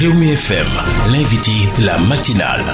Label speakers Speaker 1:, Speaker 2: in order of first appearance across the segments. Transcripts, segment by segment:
Speaker 1: Rewmi FM, l'invité de la matinale.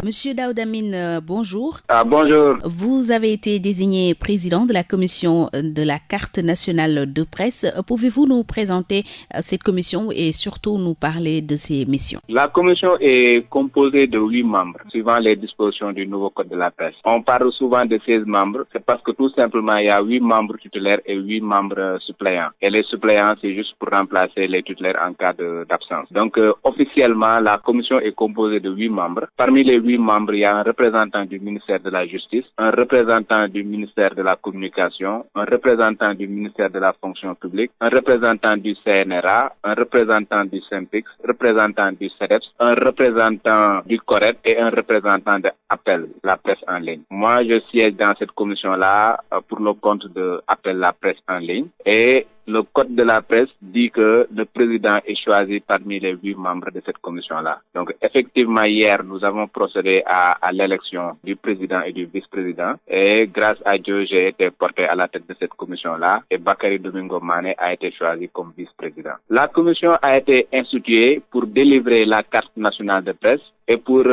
Speaker 2: Monsieur Daouda Mine, bonjour.
Speaker 3: Bonjour.
Speaker 2: Vous avez été désigné président de la commission de la carte nationale de presse. Pouvez-vous nous présenter cette commission et surtout nous parler de ses missions?
Speaker 3: La commission est composée de 8 membres, suivant les dispositions du nouveau code de la presse. On parle souvent de 16 membres, c'est parce que tout simplement il y a 8 membres titulaires et 8 membres suppléants. Et les suppléants, c'est juste pour remplacer les titulaires en cas d'absence. Donc officiellement, la commission est composée de 8 membres. Parmi les 8 membres, il y a un représentant du ministère de la Justice, un représentant du ministère de la Communication, un représentant du ministère de la Fonction publique, un représentant du CNRA, un représentant du SYNPICS, représentant du CEDEPS, un représentant du CORED et un représentant de Appel, la presse en ligne. Moi, je siège dans cette commission-là pour le compte de Appel, la presse en ligne. Et le code de la presse dit que le président est choisi parmi les 8 membres de cette commission-là. Donc, effectivement, hier, nous avons procédé à l'élection du président et du vice-président. Et grâce à Dieu, j'ai été porté à la tête de cette commission-là. Et Bakary Domingo Mané a été choisi comme vice-président. La commission a été instituée pour délivrer la carte nationale de presse et pour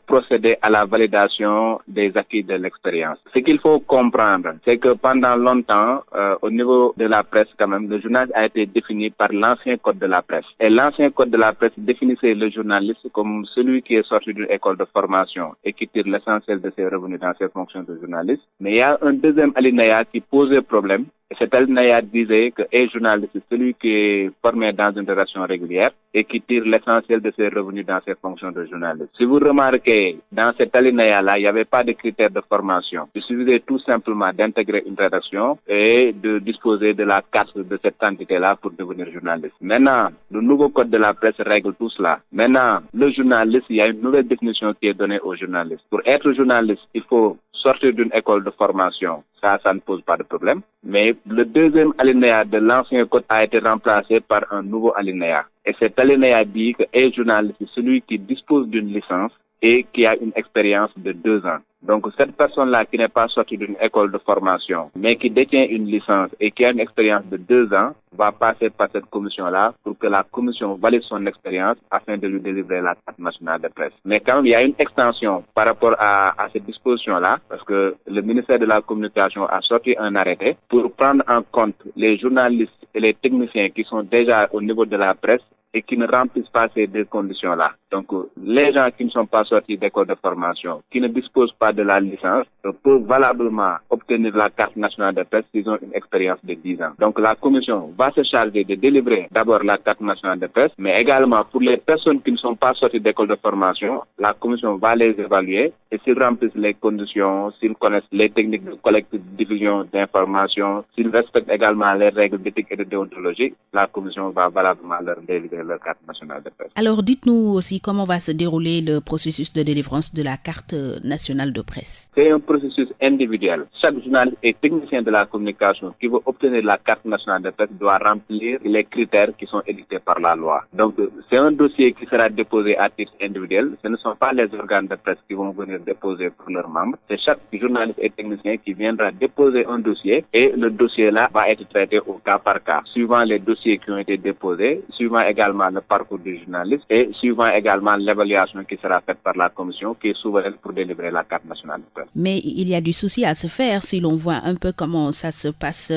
Speaker 3: procéder à la validation des acquis de l'expérience. Ce qu'il faut comprendre, c'est que pendant longtemps, au niveau de la presse quand même, le journal a été défini par l'ancien code de la presse. Et l'ancien code de la presse définissait le journaliste comme celui qui est sorti d'une école de formation et qui tire l'essentiel de ses revenus dans ses fonctions de journaliste. Mais il y a un deuxième alinéa qui posait problème. Et cet alinéa disait que un journaliste, c'est celui qui est formé dans une relation régulière et qui tire l'essentiel de ses revenus dans ses fonctions de journaliste. Si vous remarquez, dans cet alinéa-là, il n'y avait pas de critères de formation. Il suffisait tout simplement d'intégrer une rédaction et de disposer de la carte de cette entité-là pour devenir journaliste. Maintenant, le nouveau code de la presse règle tout cela. Maintenant, le journaliste, il y a une nouvelle définition qui est donnée aux journalistes. Pour être journaliste, il faut sortir d'une école de formation. Ça ne pose pas de problème. Mais le deuxième alinéa de l'ancien code a été remplacé par un nouveau alinéa. Et cet alinéa dit qu'un journaliste, c'est celui qui dispose d'une licence et qui a une expérience de 2 ans. Donc cette personne-là qui n'est pas sortie d'une école de formation, mais qui détient une licence et qui a une expérience de 2 ans, va passer par cette commission-là pour que la commission valide son expérience afin de lui délivrer la carte nationale de presse. Mais quand il y a une extension par rapport à cette disposition-là, parce que le ministère de la Communication a sorti un arrêté pour prendre en compte les journalistes et les techniciens qui sont déjà au niveau de la presse et qui ne remplissent pas ces 2 conditions-là. Donc, les gens qui ne sont pas sortis d'école de formation, qui ne disposent pas de la licence, peuvent valablement obtenir la carte nationale de presse s'ils ont une expérience de 10 ans. Donc, la commission va se charger de délivrer d'abord la carte nationale de presse, mais également pour les personnes qui ne sont pas sorties d'école de formation, la commission va les évaluer et s'ils remplissent les conditions, s'ils connaissent les techniques de collecte et de diffusion d'informations, s'ils respectent également les règles d'éthique et de déontologie, la commission va valablement leur délivrer leur carte nationale de presse.
Speaker 2: Alors, dites-nous aussi comment va se dérouler le processus de délivrance de la carte nationale de presse.
Speaker 3: C'est un processus individuel. Chaque journaliste et technicien de la communication qui veut obtenir la carte nationale de presse doit remplir les critères qui sont édictés par la loi. Donc, c'est un dossier qui sera déposé à titre individuel. Ce ne sont pas les organes de presse qui vont venir déposer pour leurs membres. C'est chaque journaliste et technicien qui viendra déposer un dossier et le dossier-là va être traité au cas par cas, suivant les dossiers qui ont été déposés, suivant également le parcours du journaliste et suivant également l'évaluation qui sera faite par la commission qui est souveraine pour délivrer la carte nationale de presse.
Speaker 2: Mais il y a du souci à se faire si l'on voit un peu comment ça se passe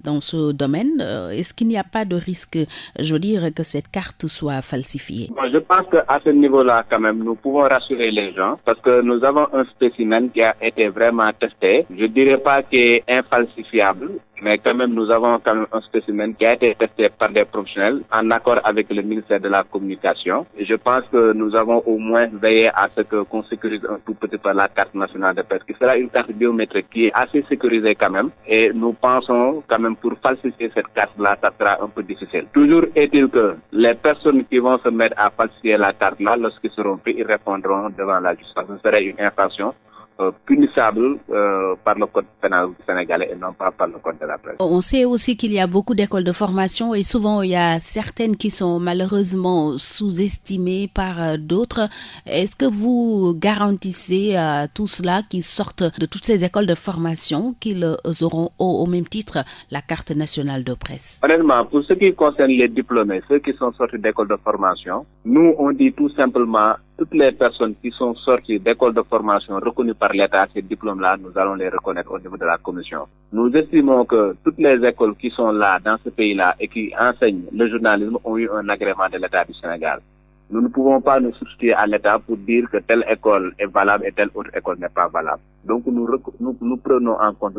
Speaker 2: dans ce domaine. Est-ce qu'il n'y a pas de risque, je veux dire, que cette carte soit falsifiée?
Speaker 3: Bon, je pense qu'à ce niveau-là, quand même, nous pouvons rassurer les gens parce que nous avons un spécimen qui a été vraiment testé. Je ne dirais pas qu'il est infalsifiable, mais quand même, nous avons quand même un spécimen qui a été testé par des professionnels en accord avec le ministère de la Communication. Et je pense que nous avons au moins veillé à ce qu'on sécurise un tout petit peu la carte nationale de presse, qui sera une carte biométrique qui est assez sécurisée quand même. Et nous pensons quand même pour falsifier cette carte-là, ça sera un peu difficile. Toujours est-il que les personnes qui vont se mettre à falsifier la carte-là, lorsqu'ils seront pris, ils répondront devant la justice. Ce serait une infraction punissable par le code pénal sénégalais et non pas par le code de la presse.
Speaker 2: On sait aussi qu'il y a beaucoup d'écoles de formation et souvent il y a certaines qui sont malheureusement sous-estimées par d'autres. Est-ce que vous garantissez à tous ceux-là qui sortent de toutes ces écoles de formation qu'ils auront au même titre la carte nationale de presse?
Speaker 3: Honnêtement, pour ce qui concerne les diplômés, ceux qui sont sortis d'écoles de formation, nous on dit tout simplement toutes les personnes qui sont sorties d'écoles de formation reconnues par l'État, ces diplômes-là, nous allons les reconnaître au niveau de la commission. Nous estimons que toutes les écoles qui sont là, dans ce pays-là, et qui enseignent le journalisme ont eu un agrément de l'État du Sénégal. Nous ne pouvons pas nous substituer à l'État pour dire que telle école est valable et telle autre école n'est pas valable. Donc nous prenons en compte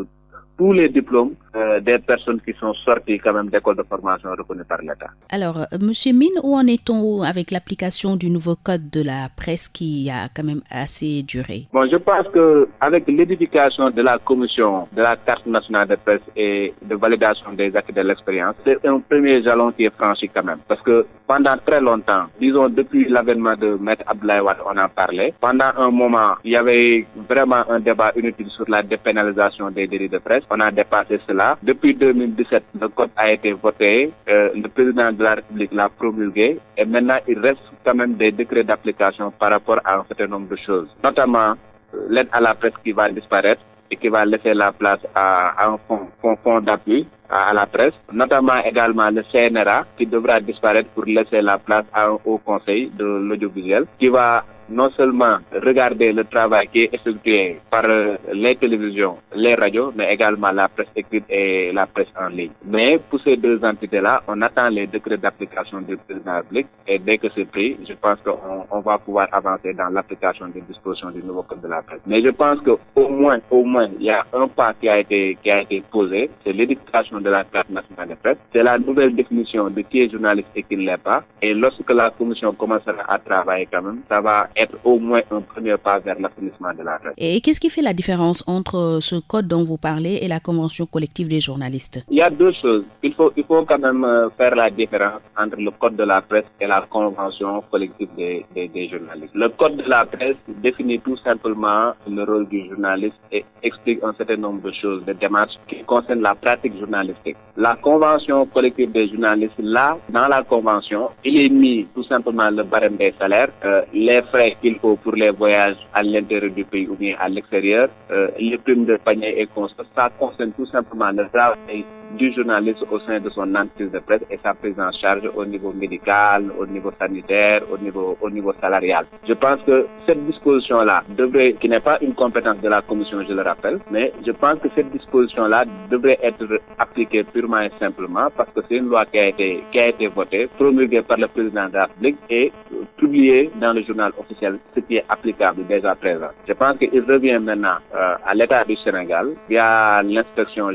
Speaker 3: tous les diplômes des personnes qui sont sorties quand même d'écoles de formation reconnues par l'État.
Speaker 2: Alors, Monsieur Mine, où en est-on avec l'application du nouveau code de la presse qui a quand même assez duré?
Speaker 3: Bon, je pense que avec l'édification de la commission de la carte nationale de presse et de validation des acquis de l'expérience, c'est un premier jalon qui est franchi quand même. Parce que pendant très longtemps, disons depuis l'avènement de Maître Abdoulaye Wade, on en parlait. Pendant un moment, il y avait vraiment un débat inutile sur la dépénalisation des délits de presse. On a dépassé cela. Depuis 2017, le code a été voté, le président de la République l'a promulgué et maintenant il reste quand même des décrets d'application par rapport à un certain nombre de choses. Notamment l'aide à la presse qui va disparaître et qui va laisser la place à un fonds d'appui à la presse, notamment également le CNRA qui devra disparaître pour laisser la place à un haut conseil de l'audiovisuel qui va non seulement regarder le travail qui est effectué par les télévisions, les radios, mais également la presse écrite et la presse en ligne. Mais pour ces deux entités-là, on attend les décrets d'application du président de la République et dès que c'est pris, je pense qu'on va pouvoir avancer dans l'application des dispositions du nouveau code de la presse. Mais je pense qu'au moins, il y a un pas qui a été posé, c'est l'édification de la carte nationale de presse, c'est la nouvelle définition de qui est journaliste et qui ne l'est pas. Et lorsque la commission commencera à travailler quand même, ça va être au moins un premier pas vers l'assainissement de la presse.
Speaker 2: Et qu'est-ce qui fait la différence entre ce code dont vous parlez et la convention collective des journalistes?
Speaker 3: Il y a deux choses. Il faut quand même faire la différence entre le code de la presse et la convention collective des journalistes. Le code de la presse définit tout simplement le rôle du journaliste et explique un certain nombre de choses, de démarches qui concernent la pratique journalistique. La convention collective des journalistes, là, dans la convention, il est mis tout simplement le barème des salaires, les frais qu'il faut pour les voyages à l'intérieur du pays ou bien à l'extérieur, les primes de panier et constats. Ça concerne tout simplement le travail du journaliste au sein de son entreprise de presse et sa prise en charge au niveau médical, au niveau sanitaire, au niveau salarial. Je pense que cette disposition-là qui n'est pas une compétence de la commission, je le rappelle, mais je pense que cette disposition-là devrait être appliquée purement et simplement parce que c'est une loi qui a été votée, promulguée par le président de la République et publiée dans le journal officiel, ce qui est applicable déjà à présent. Je pense qu'il revient maintenant à l'État du Sénégal, via l'inspection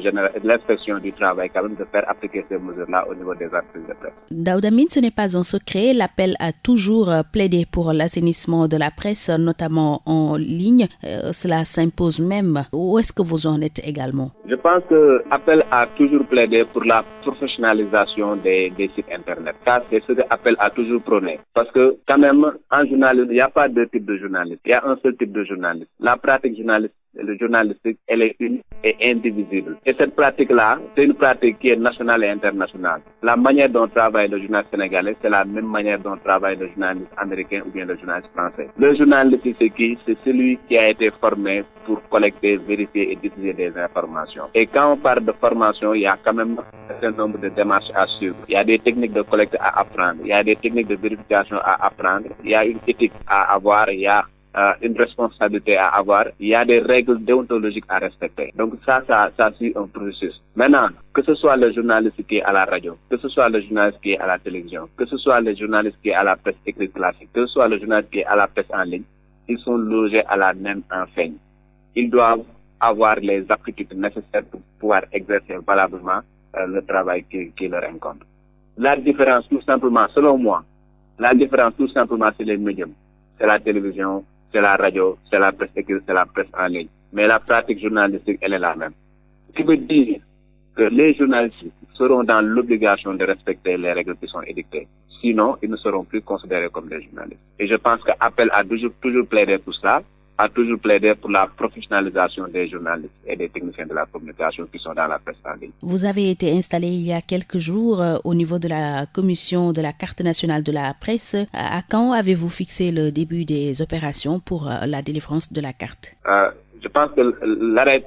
Speaker 3: du travail, quand même, de faire appliquer ces mesures-là au niveau des entreprises de presse.
Speaker 2: Daouda Mine, ce n'est pas un secret. L'appel a toujours plaidé pour l'assainissement de la presse, notamment en ligne. Cela s'impose même. Où est-ce que vous en êtes également?
Speaker 3: Je pense que l'appel a toujours plaidé pour la professionnalisation des sites Internet. Ça, c'est ce que l'appel a toujours prôné. Parce que, quand même, en journalisme, il n'y a pas deux types de journalistes. Il y a un seul type de journaliste. La pratique journalistique, elle est unique et indivisible. Et cette pratique-là, c'est une pratique qui est nationale et internationale. La manière dont travaille le journaliste sénégalais, c'est la même manière dont travaille le journaliste américain ou bien le journaliste français. Le journaliste, c'est qui? C'est celui qui a été formé pour collecter, vérifier et diffuser des informations. Et quand on parle de formation, il y a quand même un certain nombre de démarches à suivre. Il y a des techniques de collecte à apprendre. Il y a des techniques de vérification à apprendre. Il y a une éthique à avoir. Il y a une responsabilité à avoir, il y a des règles déontologiques à respecter. Donc ça suit un processus. Maintenant, que ce soit le journaliste qui est à la radio, que ce soit le journaliste qui est à la télévision, que ce soit le journaliste qui est à la presse écrite classique, que ce soit le journaliste qui est à la presse en ligne, ils sont logés à la même enseigne. Ils doivent avoir les aptitudes nécessaires pour pouvoir exercer valablement le travail qui leur incombe. La différence, tout simplement, selon moi, c'est les médiums. C'est la télévision, c'est la radio, c'est la presse écrite, c'est la presse en ligne. Mais la pratique journalistique, elle est la même. Ce qui veut dire que les journalistes seront dans l'obligation de respecter les règles qui sont édictées. Sinon, ils ne seront plus considérés comme des journalistes. Et je pense qu'Appel a toujours plaidé pour ça. a toujours plaidé pour la professionnalisation des journalistes et des techniciens de la communication qui sont dans la presse en ligne.
Speaker 2: Vous avez été installé il y a quelques jours au niveau de la commission de la carte nationale de la presse. À quand avez-vous fixé le début des opérations pour la délivrance de la carte?
Speaker 3: Je pense que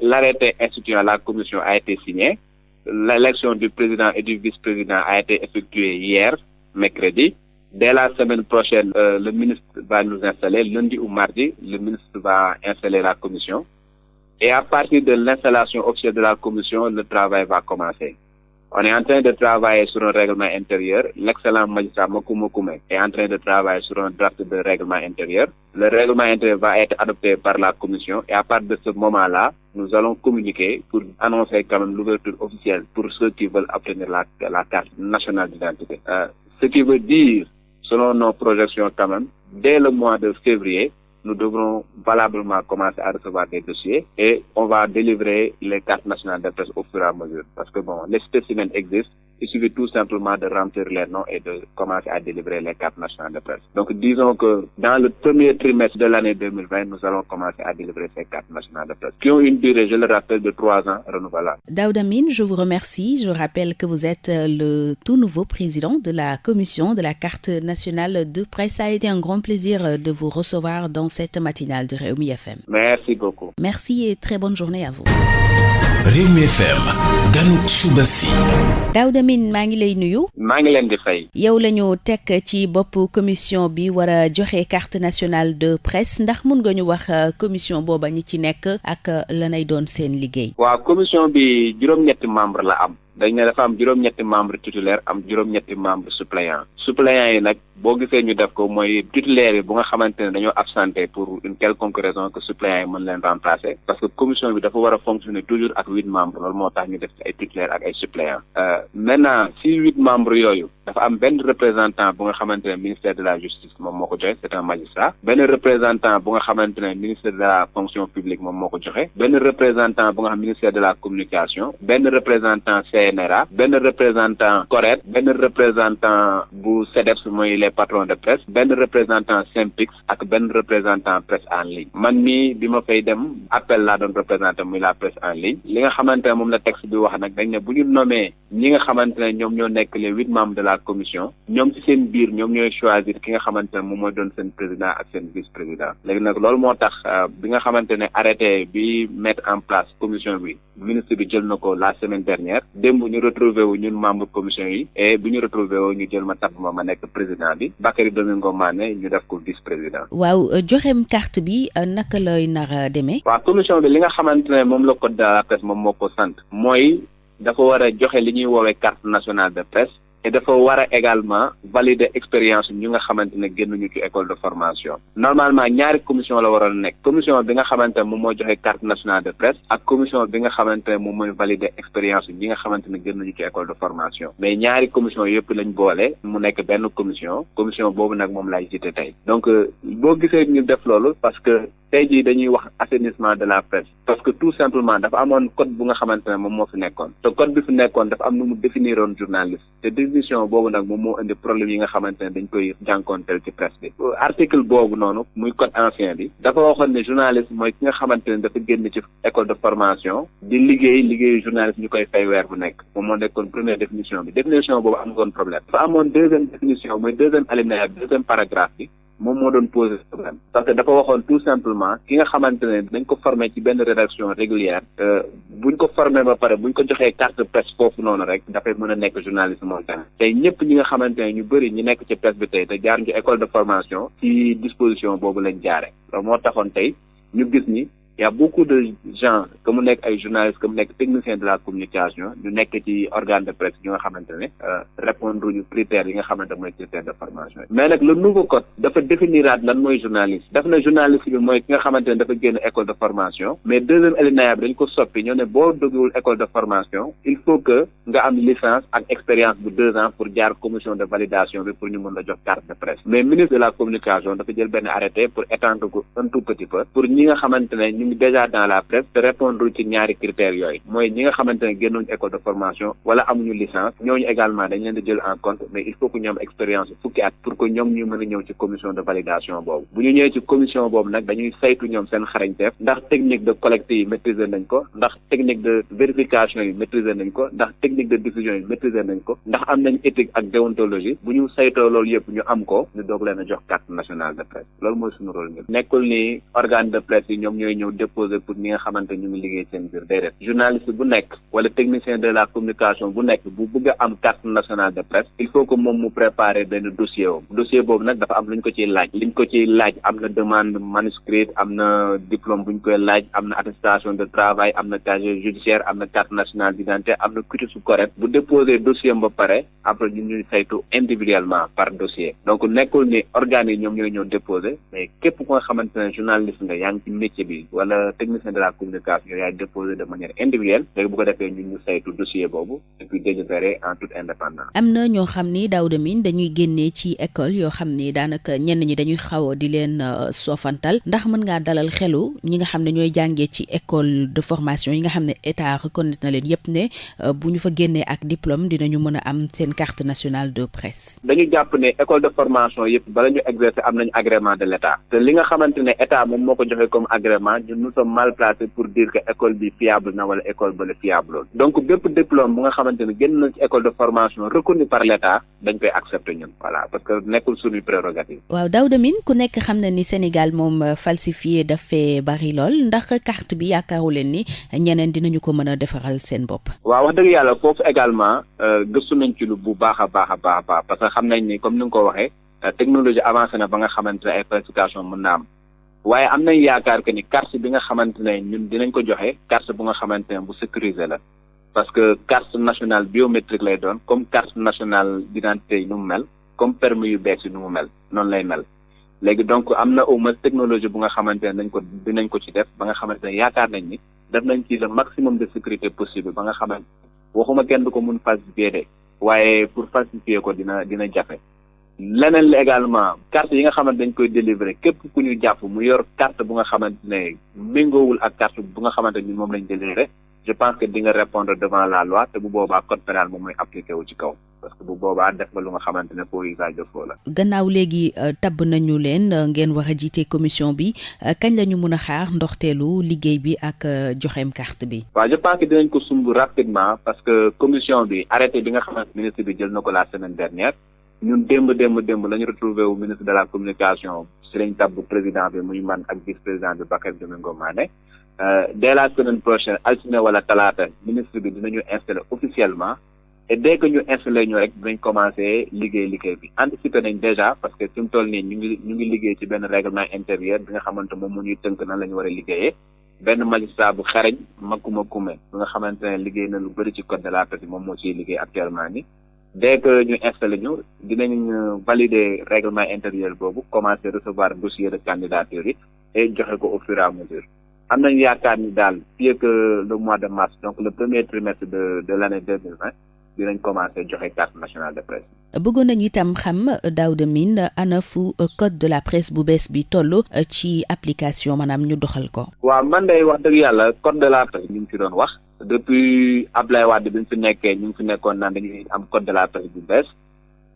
Speaker 3: l'arrêté instituant la commission a été signé. L'élection du président et du vice-président a été effectuée hier, mercredi. Dès la semaine prochaine, le ministre va nous installer. Lundi ou mardi, le ministre va installer la commission. Et à partir de l'installation officielle de la commission, le travail va commencer. On est en train de travailler sur un règlement intérieur. L'excellent magistrat Mokumo Koume est en train de travailler sur un draft de règlement intérieur. Le règlement intérieur va être adopté par la commission et à partir de ce moment-là, nous allons communiquer pour annoncer quand même l'ouverture officielle pour ceux qui veulent obtenir la carte nationale d'identité. Ce qui veut dire, selon nos projections quand même, dès le mois de février, nous devrons valablement commencer à recevoir des dossiers et on va délivrer les cartes nationales de presse au fur et à mesure. Parce que les spécimens existent, il suffit tout simplement de remplir les noms et de commencer à délivrer les cartes nationales de presse. Donc disons que dans le premier trimestre de l'année 2020, nous allons commencer à délivrer ces cartes nationales de presse qui ont une durée, je le rappelle, de 3 ans renouvelable.
Speaker 2: Daouda Mine, je vous remercie. Je rappelle que vous êtes le tout nouveau président de la commission de la carte nationale de presse. Ça a été un grand plaisir de vous recevoir dans cette matinale de Rewmi FM.
Speaker 3: Merci beaucoup.
Speaker 2: Merci et très bonne journée à vous.
Speaker 1: Rewmi FM ganuk suba si.
Speaker 2: Daouda Mine maa ngi lay nuyu.
Speaker 3: maa ngi leen di fay.
Speaker 2: yow la ñu teg ci bopp commission bi war a joxe carte nationale de presse ndax mun nga ñu wax commission booba ñi ci nekk ak lanay doon seen liggéey.
Speaker 3: waaw commission bi juróom-ñetti membre la am. dañ ne dafa am juróom-ñetti membre titulaire am juróom-ñetti membre suppléant yi nag boo gisee ñu def ko mooy titulaire yi bu nga xamante ne dañoo absenté pour une quelconque raison que suppléant yi mën leen remplacer parce que commission bi dafa war a fonctionner toujours ak 8 membres loolu moo tax ñu def ay titulaire ak ay suppléant maintenant si 8 membres yooyu dafa am benn représentant bu nga xamante ne ministère de la justice moom moo ko joxe c'est un magistrat benn représentant bu nga xamante ne ministère de la fonction publique moom moo ko joxe benn représentant bu nga xam ministère de la communication benn représentant CNRA benn représentant CORED benn représentant bu CEDEPS mooy les patrons de presse benn représentant SYNPICS ak benn représentant presse en ligne man mii bi ma fay dem appel laa doon représenté muy la presse en ligne li nga xamante ne moom la texte bi wax nag dañ ne bu ñu nommé ñi nga xamante ne ñoom ñoo nekk les 8 membres de la commission ñoom ci seen biir ñoom ñooy choisir ki nga xamante ne moom mooy doon seen président ak seen vice président léegi nag loolu moo tax bi nga xamante ne arrêté bi mettre en place commission bi ministre bi jël na ko la semaine dernière démb ñu retrouvé wu ñun membre commission yi et bi ñu retrouvé wu ñu jël ma tabb ma nekk président bi Bakary Domingo Mané ñu def ko vice président.
Speaker 2: waaw joxem carte bi naka lay nar a demee.
Speaker 3: waaw commission bi li nga xamante ne moom la code de la presse moom moo ko sant mooy dafa war a joxe li ñuy woowee carte nationale de presse. et dafa war a également valider expérience ñu nga xamante ne génnuñu ci école de formation normalement ñaari commission la waroon nekk commission bi nga xamante ne moom moo joxe carte nationale de presse ak commission bi nga xamante ne moom mooy valider expérience ñi nga xamante ne génnuñu ci école de formation mais ñaari commission yëpp lañ boole mu nekk benn commission boobu nag moom lay jiite tey donc boo gisee ñu def loolu parce que tey jii dañuy wax assainissement de la presse parce que tout simplement dafa amoon code bu nga xamante ne moom moo fi nekkoon te code bi fi nekkoon dafa am nu mu définiroon journaliste te définition boobu nag moom moo indi problème yi nga xamante ne dañ koy jànkoonteel ci presse bi article boobu noonu muy code ancien bi dafa waxoon ne journaliste mooy ki nga xamante ne dafa génn ci école de formation di liggéeyu journaliste ñu koy fay weer bu nekk moom moo nekkoon première définition bi définition boobu am ngoon problème dafa amoon deuxième définition mooy deuxième alinéa deuxième paragraphe bi moom moo doon poser problème parce que dafa waxoon tout simplement ki nga xamante ne dañ ko formé ci benn rédaction régulière buñ ko formé ba pare buñ ko joxee carte presse foofu noonu rek dafay mën a nekk journaliste moom tamit tey ñëpp ñi nga xamante ne ñu bëri ñi nekk ci presse bi tey te jaar ci école de formation ci disposition boobu lañ jaare loolu moo taxoon tey ñu gis ni y a beaucoup de gens que mu nekk ay journalistes que mu nekk technicien de la communication ñu nekk ci organe de presse yi nga xamante ne répondre ñu critères yi nga xamante mooy critères de formation mais nag le nouveau code dafa définiraat lan mooy journaliste daf na journaliste bi mooy ki nga xamante ne dafa génn école de formation mais deuxième alinéa bi dañ ko soppi ñoo ne boo dugul école de formation il faut que nga am licence ak expérience bu 2 ans pour jaar commission de validation bi pour ñu mën la jox carte de presse mais ministre de la communication dafa jël benn arrêté pour étendre ko un tout petit peu pour ñi nga xamante ne ngi déjà dans la presse te répondre ci ñaari critères yooyu mooy ñi nga xamante ne génnuñu école de formation wala amuñu licence ñooñu également dañ leen di jël en compte mais il faut que ñu am expérience fukki at pour que ñoom ñu mën a ñëw ci commission de validation boobu bu ñu ñëwee ci commission boobu nag dañuy saytu ñoom seen xarañteef ndax technique de collecte yi maîtriser nañ ko ndax technique de vérification yi maîtriser nañ ko ndax technique de diffusion yi maîtriser nañ ko ndax am nañ éthique ak déontologie bu ñu saytoo loolu yëpp ñu am ko ñu doog leen a jox carte nationale de presse loolu mooy suñu rôle ñun nekkul ni organe de presse yi ñoom ñooy ñëw déposer pour ñi nga xamante ñu ngi liggéey seen biir déedéet journaliste bu nekk wala technicien de la communication bu nekk bu bëgg a am carte nationale de presse il faut que moom mu préparer benn dossier boobu nag dafa am lu ñu ko ciy laaj liñ ko ciy laaj am na demande manuscrite am na diplôme bu ñu koy laaj am na attestation de travail am na casier judiciaire am na carte nationale d'identité am na quitus correct bu déposer dossier ba pare après ñun ñuy saytu individuellement par dossier donc nekkul ni organes yi ñoom ñooy ñëw déposer mais képp ko nga xamante ne journaliste nga yaa ngi ci métier bi wala technicien de la communication yaay déposer de manière individuelle léegi bu ko defee ñun ñu saytu dossier boobu et puis délibérer en toute indépendance.
Speaker 2: am na ñoo xam ni Daouda Mine dañuy génnee ci école yoo xam ni daanaka ñenn ñi dañuy xaw di leen soofantal ndax mën ngaa dalal xelu ñi nga xam ne ñooy jàngee ci école de formation yi nga xam ne état reconnaître na leen yépp ne bu ñu fa génnee ak diplôme dinañu mën a am seen carte nationale de presse.
Speaker 3: dañu jàpp ne école de formation yëpp bala ñu exercer am nañu agrément de l'état te li nga xamante ne état moom moo ko joxe comme agrément ñun nous sommes mal placés pour dire que école bi fiable na wala école ba la fiable donc bépp diplôme bu nga xamante ne génn na ci école de formation reconnu par l'état dañ koy accepter ñun voilà parce que nekkul suñu prérogative.
Speaker 2: waaw Daouda Mine ku nekk xam na ni Sénégal moom falsifié daf fee bari lool ndax carte bi yaakaaru leen ni ñeneen dinañu ko mën a defaral seen bopp.
Speaker 3: waaw wax dëgg yàlla foofu également gëstu nañ ci lu bu baax a baax parce que xam nañ ni comme ni nga ko waxee technologie avancée na ba nga xamante ne ay falsification mën na am waaye am nañ yaakaar que ni carte bi nga xamante ne ñun dinañ ko joxe carte bu nga xamante ne bu sécurisé la parce que carte nationale biométrique lay doon comme carte nationale d'identité yi nu mu mel comme permis yu bees yi nu mu mel noonu lay mel léegi donc am na au moins technologie bu nga xamante ne dinañ ko ci def ba nga xamante ne yaakaar nañ ni def nañ ci le maximum de sécurité possible ba nga xamante waxuma kenn du ko mun falsifier de waaye pour falsifier ko dina jafe leneen li également carte yi nga xamante dañ koy délivrer képp ku ñu jàpp mu yor carte bu nga xamante ne méngoowul ak carte bu nga xamante ni moom lañ délivrer je pense que di nga répondre devant la loi te bu boobaa code pénal moom mooy appliqué wu ci kaw parce que bu boobaa def nga lu nga xamante ne faux usage de faux la.
Speaker 2: gannaaw léegi tabb nañu leen ngeen war a jiite commission bi kañ la ñu mun a xaar ndoxteelu liggéey bi ak joxeem carte bi.
Speaker 3: waaw je pense que dinañ ko sumb rapidement parce que commission bi arrêté bi nga xamante ministre bi jël na ko la semaine dernière ñun démb la ñu retrouvé wu ministre de la communication si lañ tabb président bi muy man ak vice président bi Bakary Domingo Mané. Dès la semaine prochaine altine wala talaata ministre bi dinañu installer officiellement et dès que ñu installé ñu rek dinañ commencer liggéey bi anticiper nañ déjà parce que fi mu toll nii ñu ngi liggéey ci benn règlement intérieur bi nga xamante moom moo ñuy tënk nan la ñu war a liggéeyee benn magistrat bu xarañ Makuma Kume bi nga xamante ne liggéey na lu bëri ci code de la presse moom moo ciy liggéey actuellement ni dès que ñu installé ñu dinañ valider règlement intérieur boobu commencer recevoir dossier de candidature yi et joxe ko au fur et à mesure. am nañu yaakaar ni daal fii ak le mois de mars donc le premier trimestre de l'année 2020 dinañ commencer joxe carte nationale de presse.
Speaker 2: bëggoon nañu itam xam Daouda Mine ana fu code de la presse bu bees bi toll ci application maanaam ñu doxal ko.
Speaker 3: waaw man de wax dëgg yàlla code de la presse ñu ngi ci doon wax depuis Abdoulaye Wade bi ñu fi nekkee ñu ngi fi nekkoon naan dañuy am code de la presse bu bees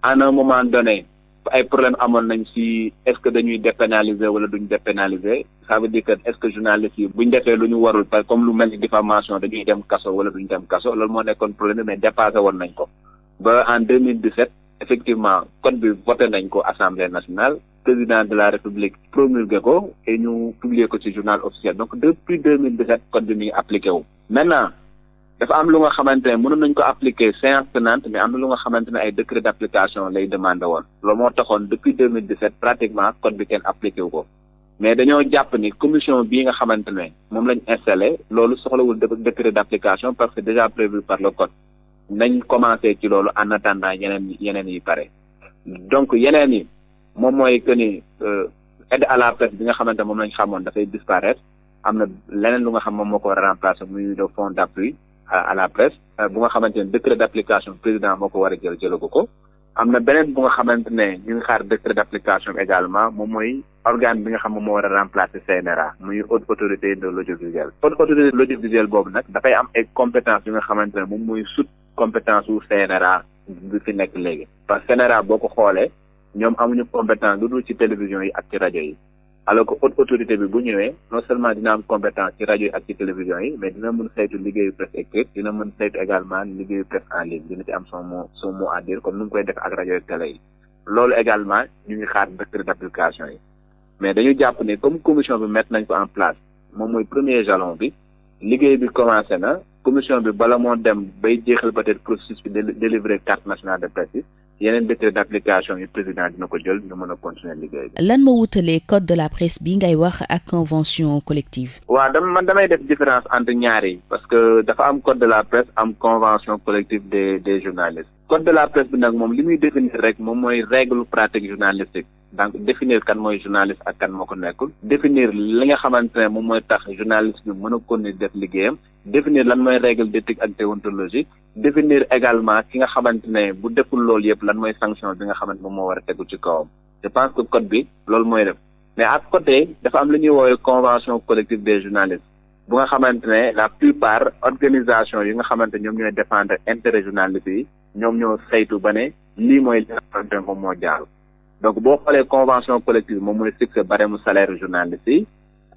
Speaker 3: à un moment donné. ay problème amoon nañ ci est-ce que dañuy dépénaliser wala duñ dépénaliser ça veut dire que est-ce que journalistes yi buñ defee lu ñu warul par comme lu mel ni diffamation dañuy dem kaso wala duñ dem kaso loolu moo nekkoon problème mais dépassé woon nañ ko ba en 2017 effectivement code bi voté nañ ko assemblée nationale président de la république promulgué ko et ñu publié ko ci journal officiel donc depuis 2017 code bi mi ngi appliqué wu maintenant dafa am lu nga xamante ne mënoon nañ ko appliquer séance tenante mais am na lu nga xamante ne ay décret d'application lay demandé woon loolu moo taxoon depuis 2017 pratiquement code bi kenn appliqué wu ko mais dañoo jàpp ni commission bii nga xamante ne moom lañ installé loolu soxlawul décret d'application parce que déjà prévu par le code nañ commencé ci loolu en attendant yeneen yi pare donc yeneen yi moom mooy que ni aide à la presse bi nga xamante ne moom lañ xamoon dafay disparaître am na leneen lu nga xam moom moo ko war a remplacer muy le fonds d'appui à la presse bu nga xamante ne décret d'application président moo ko war a jëlagu ko am na beneen bu nga xamante ne ñu ngi xaar décret d'application également moom mooy organe bi nga xam ne moo war a remplacer CNRA muy haute autorité de l'audiovisuel. haute autorité de l'audiovisuel boobu nag dafay am ay compétences yu nga xamante ne moom mooy sut compétence wu CNRA bi fi nekk léegi. parce que CNRA boo ko xoolee ñoom amuñu compétence lu dul ci télévision yi ak ci rajo yi alors que haute autorité bi bu ñëwee non seulement dina am compétence ci rajo yi ak ci télévision yi mais dina mën saytu liggéeyu presse écrite dina mën saytu également liggéeyu presse en ligne dina ci am son mot à dire comme ni mu koy def ak rajo yi télé yi loolu également ñu ngi xaar décret d'application yi mais dañu jàpp ne comme commission bi mettre nañ ko en place moom mooy premier jalon bi liggéey bi commencé na commission bi bala moo dem bay jeexal peut-être processus bi délivrer carte nationale de presse yi yeneen décret d'application yi président dina ko jël ñu mën a continuer liggéey bi.
Speaker 2: lan moo wutalee code de la presse bi ngay wax ak convention collective.
Speaker 3: waaw damay def différence entre ñaar yi parce que dafa am code de la presse am convention collective des journalistes. code de la presse bi nag moom li muy définir rek moom mooy règle pratique journalistique donc définir kan mooy journaliste ak kan moo ko nekkul définir li nga xamante ne moom mooy tax journaliste bi mën a continuer def liggéeyam définir lan mooy règle d'éthique ak déontologie définir également ki nga xamante ne bu deful loolu yëpp lan mooy sanction bi nga xamante moom moo war a tegu ci kawam je pense que code bi loolu mooy def mais à côté dafa am lu ñuy woowee convention collective des journalistes bu nga xamante ne la plupart organisation yi nga xamante ñoom ñooy défendre intérêt journaliste yi ñoom ñoo saytu ba ne lii mooy li nga xamante ne moom moo jaaru donc boo xoolee convention collective moom mooy fixer barème salaire journaliste yi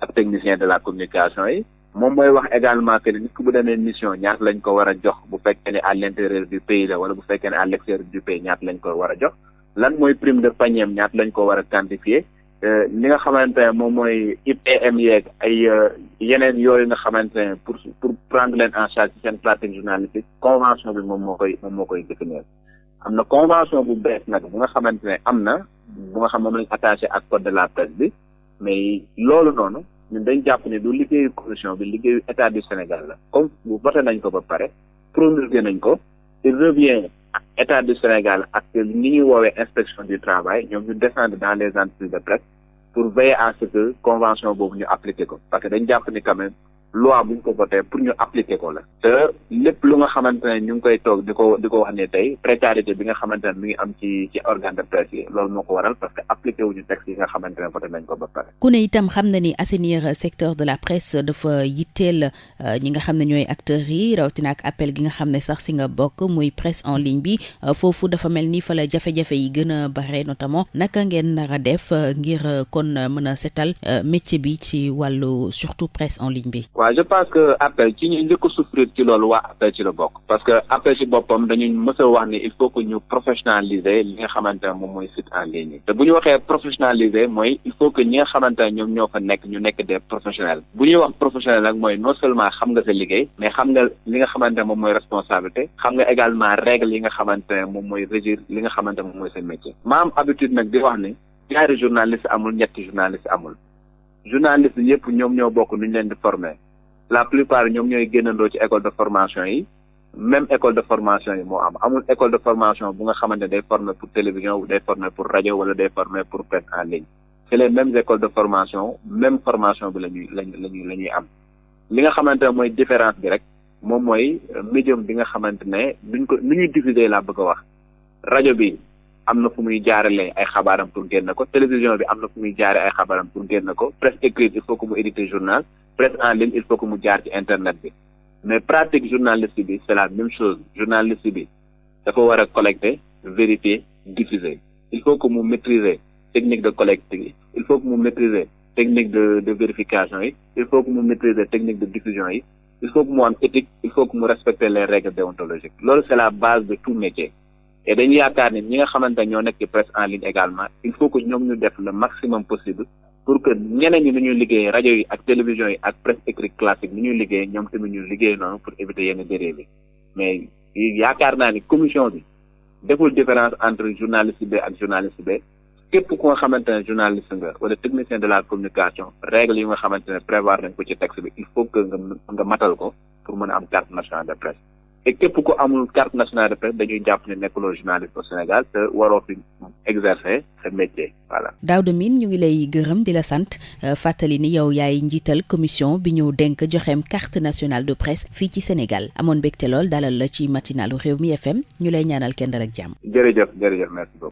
Speaker 3: ak technicien de la communication yi moom mooy wax également que nit ku bu demee mission ñaata lañ ko war a jox bu fekkee ne à l'intérieur du pays la wala bu fekkee ne à l'extérieur du pays ñaata lañ ko war a jox lan mooy prime de panier ñaata lañ ko war a quantifier li nga xamante ne moom mooy IPM yeeg ay yeneen yooyu nga xamante ne pour prendre leen en charge ci seen pratique journalistique convention bi moom moo koy définir am na convention bu bees nag bu nga xamante ne am na bu nga xam moom lañ attaché ak code de la presse bi mais loolu noonu ñun dañ jàpp ne du liggéeyu commission bi liggéeyu état du Sénégal la comme bu voté nañ ko ba pare promulgué nañ ko il revient état du Sénégal ak ñi ñuy woowee inspection du travail ñoom ñu descendre dans les entreprises de presse pour veiller à ce que convention boobu ñu appliquer ko parce que dañ jàpp ni quand même loi bu ñu ko voté pour ñu appliquer ko la te lépp lu nga xamante ne ñu ngi koy toog di ko wax ne tey précarité bi nga xamante ne mi ngi am ci organe de presse yi loolu moo ko waral parce que appliqué wuñu texte yi nga xamante ne voté nañ ko ba pare.
Speaker 2: ku ne itam xam na ni assainir secteur de la presse dafa yitteel ñi nga xam ne ñooy acteurs yi rawatina ak appel gi nga xam ne sax si nga bokk muy presse en ligne bi foofu dafa mel ni fa la jafe-jafe yi gën a bare notamment naka ngeen nar a def ngir kon mën a setal métier bi ci wàllu surtout presse en ligne bi.
Speaker 3: waaw je pense que appel ci ñu njëkk a souffrir ci loolu waa appel ci la bokk parce que appel ci boppam dañuy mës a wax ni il faut que ñu professionnaliser li nga xamante ne moom mooy site en ligne yi te bu ñu waxee professionnaliser mooy il faut que ñi nga xamante ne ñoom ñoo fa nekk ñu nekk des professionnels bu ñuy wax professionnel nag mooy non seulement xam nga sa liggéey mais xam nga li nga xamante ne moom mooy responsabilité xam nga également règle yi nga xamante ne moom mooy régir li nga xamante ne moom mooy seen métier ma am habitude nag di wax ni ñaari journaliste amul ñetti journaliste amul journaliste yëpp ñoom ñoo bokk nu ñu leen di former la plupart ñoom ñooy génnandoo ci école de formation yi même école de formation yi moo am amul école de formation bu nga xamante ne day former pour télévision ou day former pour rajo wala day former pour presse en ligne c'est les mêmes écoles de formation même formation bi la ñuy am li nga xamante ne mooy différence bi rek moom mooy médium bi nga xamante ne duñ ko nu ñuy diffuser laa bëgg a wax rajo bi am na fu muy jaarale ay xabaaram pour génn ko télévision bi am na fu muy jaare ay xabaaram pour génn ko presse écrite il faut que mu éditer journal presse en ligne il faut que mu jaar ci internet bi mais pratique journaliste bi c'est la même chose journaliste bi dafa war a collecter vérifier diffuser il faut que mu maîtriser technique de collecte yi il faut que mu maîtriser technique de vérification yi il faut que mu maîtriser technique de diffusion yi il faut que mu am éthique il faut que mu respecter les règles déontologiques loolu c'est la base de tout métier et dañu yaakaar ne ñi nga xamante ne ñoo nekk ci presse en ligne également il faut que ñoom ñu def le maximum possible pour que ñeneen ñi ni ñuy liggéey rajo yi ak télévision yi ak presse écrite classique ni ñuy liggéey ñoom tamit ñu liggéey noonu pour éviter yenn dérives yi mais yaakaar naa ni commission bi deful différence entre journaliste B ak journaliste B képp ku nga xamante ne journaliste nga wala technicien de la communication règle yi nga xamante ne prévoir nañ ko ci texte bi il faut que nga matal ko pour mën a am carte nationale de presse et képp ku amul carte nationale de presse dañuy jàpp ne nekkuloo journaliste au Sénégal te waroo fi exercer sa métier voilà.
Speaker 2: Daouda Mine ñu ngi lay gërëm di la sant fàttali ni yow yaay njiital commission bi ñu dénk joxeem carte nationale de presse fii ci Sénégal amoon mbégte lool dalal la ci matinalu Rewmi FM ñu lay ñaanal kenn dal ak jàmm.
Speaker 3: jërëjëf merci beaucoup.